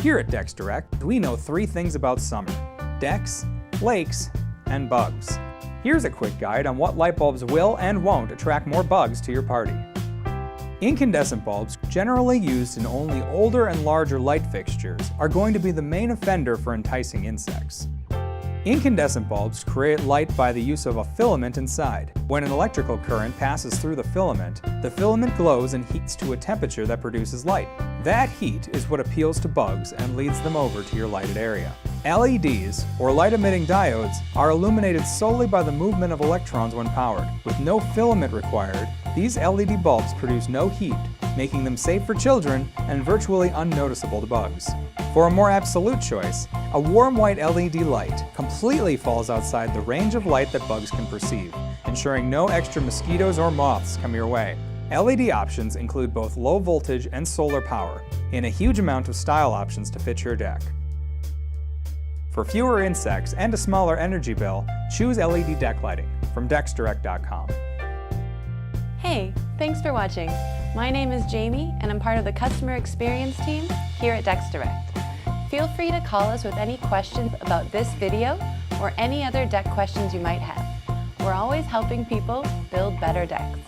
Here at Decks Direct, we know 3 things about summer: decks, lakes, and bugs. Here's a quick guide on what light bulbs will and won't attract more bugs to your party. Incandescent bulbs, generally used in only older and larger light fixtures, are going to be the main offender for enticing insects. Incandescent bulbs create light by the use of a filament inside. When an electrical current passes through the filament glows and heats to a temperature that produces light. That heat is what appeals to bugs and leads them over to your lighted area. LEDs, or light-emitting diodes, are illuminated solely by the movement of electrons when powered. With no filament required, these LED bulbs produce no heat, making them safe for children and virtually unnoticeable to bugs. For a more absolute choice, a warm white LED light completely falls outside the range of light that bugs can perceive, ensuring no extra mosquitoes or moths come your way. LED options include both low voltage and solar power, and a huge amount of style options to fit your deck. For fewer insects and a smaller energy bill, choose LED deck lighting from DecksDirect.com. Hey, thanks for watching. My name is Jamie, and I'm part of the customer experience team here at Decks Direct. Feel free to call us with any questions about this video or any other deck questions you might have. We're always helping people build better decks.